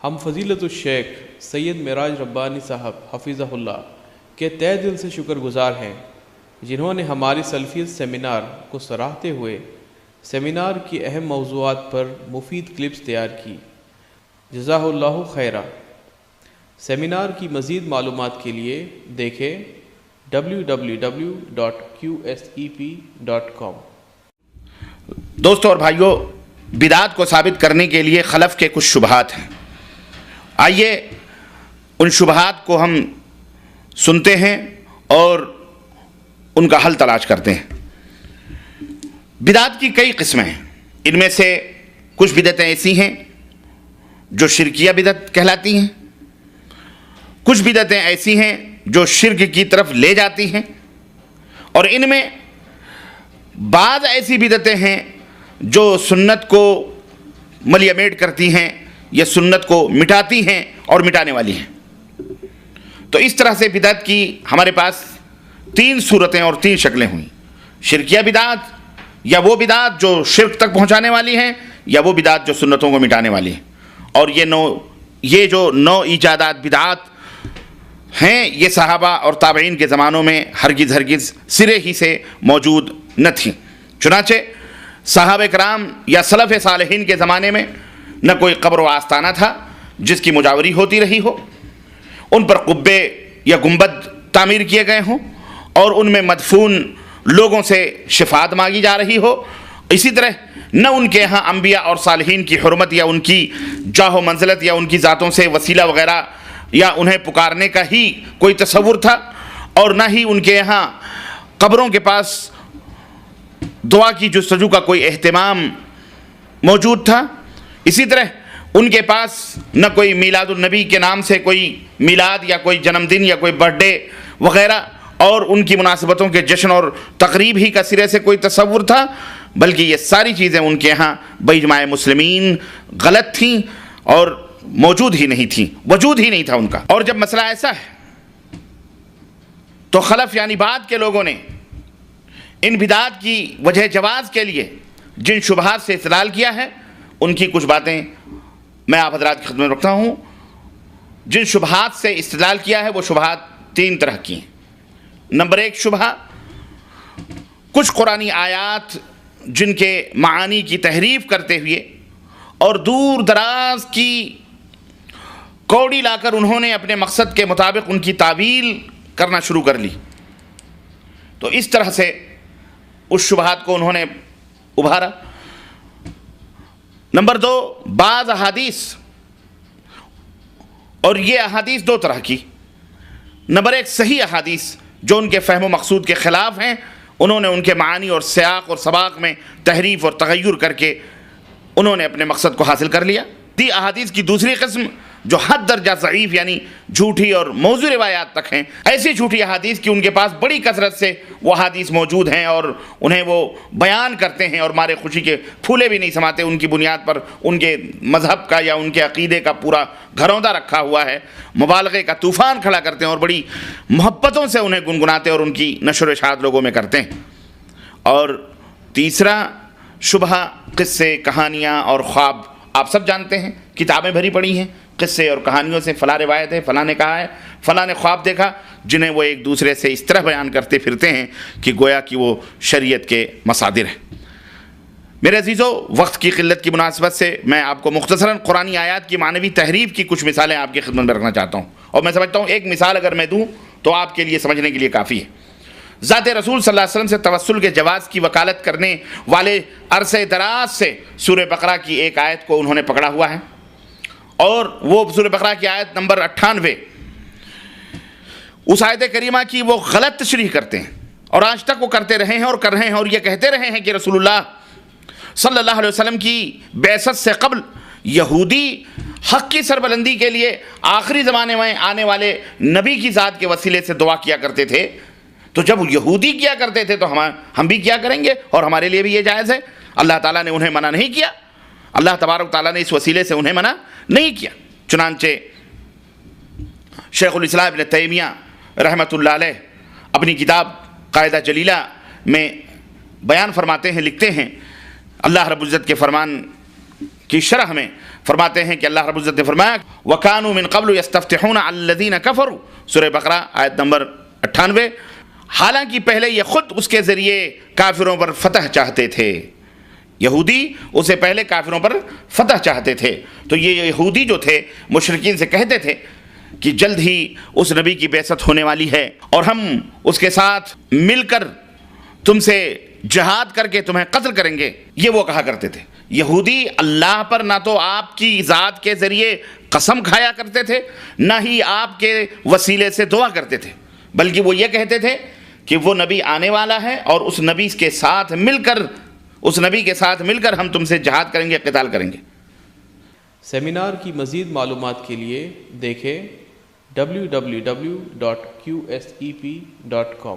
ہم فضیلت الشیخ سید معراج ربانی صاحب حفظہ اللہ کے تہ دل سے شکر گزار ہیں، جنہوں نے ہماری سلفیت سیمینار کو سراہتے ہوئے سیمینار کی اہم موضوعات پر مفید کلپس تیار کی۔ جزاہ اللہ خیرہ۔ سیمینار کی مزید معلومات کے لیے دیکھیں www.qsep.com۔ دوستو اور بھائیو، بدعات کو ثابت کرنے کے لیے خلف کے کچھ شبہات ہیں۔ آئیے ان شبہات کو ہم سنتے ہیں اور ان کا حل تلاش کرتے ہیں۔ بدعات کی کئی قسمیں ہیں۔ ان میں سے کچھ بدعتیں ایسی ہیں جو شرکیہ بدعت کہلاتی ہیں، کچھ بدعتیں ایسی ہیں جو شرک کی طرف لے جاتی ہیں، اور ان میں بعض ایسی بدعتیں ہیں جو سنت کو ملیمیٹ کرتی ہیں یا سنت کو مٹاتی ہیں اور مٹانے والی ہیں۔ تو اس طرح سے بدعت کی ہمارے پاس 3 صورتیں اور 3 شکلیں ہوئیں: شرکیہ بدعت، یا وہ بدعت جو شرک تک پہنچانے والی ہیں، یا وہ بدعت جو سنتوں کو مٹانے والی ہیں۔ اور یہ جو نو ایجادات بدعات ہیں، یہ صحابہ اور تابعین کے زمانوں میں ہرگز سرے ہی سے موجود نہ تھیں۔ چنانچہ صحابہ کرام یا سلف صالحین کے زمانے میں نہ کوئی قبر و آستانہ تھا جس کی مجاوری ہوتی رہی ہو، ان پر قبے یا گنبد تعمیر کیے گئے ہوں، اور ان میں مدفون لوگوں سے شفاعت مانگی جا رہی ہو۔ اسی طرح نہ ان کے یہاں انبیاء اور صالحین کی حرمت یا ان کی جاہ و منزلت یا ان کی ذاتوں سے وسیلہ وغیرہ یا انہیں پکارنے کا ہی کوئی تصور تھا، اور نہ ہی ان کے یہاں قبروں کے پاس دعا کی جستجو کا کوئی اہتمام موجود تھا۔ اسی طرح ان کے پاس نہ کوئی میلاد النبی کے نام سے کوئی میلاد یا کوئی جنم دن یا کوئی برتھ ڈے وغیرہ اور ان کی مناسبتوں کے جشن اور تقریب ہی کا سرے سے کوئی تصور تھا، بلکہ یہ ساری چیزیں ان کے ہاں باجماع مسلمین غلط تھیں اور موجود ہی نہیں تھیں، وجود ہی نہیں تھا ان کا۔ اور جب مسئلہ ایسا ہے تو خلف یعنی بعد کے لوگوں نے ان بدعات کی وجہ جواز کے لیے جن شبہات سے استدلال کیا ہے، ان کی کچھ باتیں میں آپ حضرات کی خدمت میں رکھتا ہوں۔ جن شبہات سے استدلال کیا ہے وہ شبہات 3 طرح کی ہیں۔ نمبر 1 شبہ، کچھ قرآنی آیات جن کے معانی کی تحریف کرتے ہوئے اور دور دراز کی کوڑی لا کر انہوں نے اپنے مقصد کے مطابق ان کی تعویل کرنا شروع کر لی، تو اس طرح سے اس شبہات کو انہوں نے ابھارا۔ نمبر 2، بعض احادیث، اور یہ احادیث 2 طرح کی۔ نمبر 1 صحیح احادیث جو ان کے فہم و مقصود کے خلاف ہیں، انہوں نے ان کے معانی اور سیاق اور سباق میں تحریف اور تغیر کر کے انہوں نے اپنے مقصد کو حاصل کر لیا۔ احادیث کی دوسری قسم جو حد درجہ ضعیف یعنی جھوٹی اور موضوع روایات تک ہیں، ایسی جھوٹی احادیث کی ان کے پاس بڑی کثرت سے وہ احادیث موجود ہیں اور انہیں وہ بیان کرتے ہیں اور مارے خوشی کے پھولے بھی نہیں سماتے۔ ان کی بنیاد پر ان کے مذہب کا یا ان کے عقیدے کا پورا گھروندہ رکھا ہوا ہے، مبالغے کا طوفان کھڑا کرتے ہیں اور بڑی محبتوں سے انہیں گنگناتے اور ان کی نشر و اشاعت لوگوں میں کرتے ہیں۔ اور تیسرا شبہ، قصے، کہانیاں اور خواب۔ آپ سب جانتے ہیں، کتابیں بھری پڑی ہیں قصے اور کہانیوں سے، فلاں روایت ہے، فلاں نے کہا ہے، فلاں نے خواب دیکھا، جنہیں وہ ایک دوسرے سے اس طرح بیان کرتے پھرتے ہیں کہ گویا کہ وہ شریعت کے مصادر ہیں۔ میرے عزیزو، وقت کی قلت کی مناسبت سے میں آپ کو مختصراً قرآنی آیات کی معنوی تحریف کی کچھ مثالیں آپ کی خدمت میں رکھنا چاہتا ہوں، اور میں سمجھتا ہوں ایک مثال اگر میں دوں تو آپ کے لیے سمجھنے کے لیے کافی ہے۔ ذات رسول صلی اللہ علیہ وسلم سے توسل کے جواز کی وکالت کرنے والے عرصے دراز سے سورہ بقرہ کی ایک آیت کو انہوں نے پکڑا ہوا ہے، اور وہ سورہ بقرہ کی آیت نمبر 98، اس آیت کریمہ کی وہ غلط تشریح کرتے ہیں، اور آج تک وہ کرتے رہے ہیں اور کر رہے ہیں، اور یہ کہتے رہے ہیں کہ رسول اللہ صلی اللہ علیہ وسلم کی بعثت سے قبل یہودی حق کی سربلندی کے لیے آخری زمانے میں آنے والے نبی کی ذات کے وسیلے سے دعا کیا کرتے تھے، تو جب یہودی کیا کرتے تھے تو ہم بھی کیا کریں گے، اور ہمارے لیے بھی یہ جائز ہے۔ اللہ تعالیٰ نے انہیں منع نہیں کیا، اللہ تبارک تعالیٰ نے اس وسیلے سے انہیں منع نہیں کیا۔ چنانچہ شیخ الاسلام ابن تیمیہ رحمۃ اللہ علیہ اپنی کتاب قاعدہ جلیلہ میں بیان فرماتے ہیں، لکھتے ہیں، اللہ رب العزت کے فرمان کی شرح میں فرماتے ہیں کہ اللہ رب العزت نے فرمایا وَكَانُوا مِن قَبْلُ يَسْتَفْتِحُونَ عَلَى الَّذِينَ كَفَرُوا، سورہ بقرہ آیت نمبر 98۔ حالانکہ پہلے یہ خود اس کے ذریعے کافروں پر فتح چاہتے تھے، یہودی اسے پہلے کافروں پر فتح چاہتے تھے۔ تو یہ یہودی جو تھے مشرکین سے کہتے تھے کہ جلد ہی اس نبی کی بعثت ہونے والی ہے اور ہم اس کے ساتھ مل کر تم سے جہاد کر کے تمہیں قتل کریں گے، یہ وہ کہا کرتے تھے۔ یہودی اللہ پر نہ تو آپ کی ذات کے ذریعے قسم کھایا کرتے تھے، نہ ہی آپ کے وسیلے سے دعا کرتے تھے، بلکہ وہ یہ کہتے تھے کہ وہ نبی آنے والا ہے اور اس نبی کے ساتھ مل کر ہم تم سے جہاد کریں گے، قتال کریں گے۔ سیمینار کی مزید معلومات کے لیے دیکھیں www.qsep.com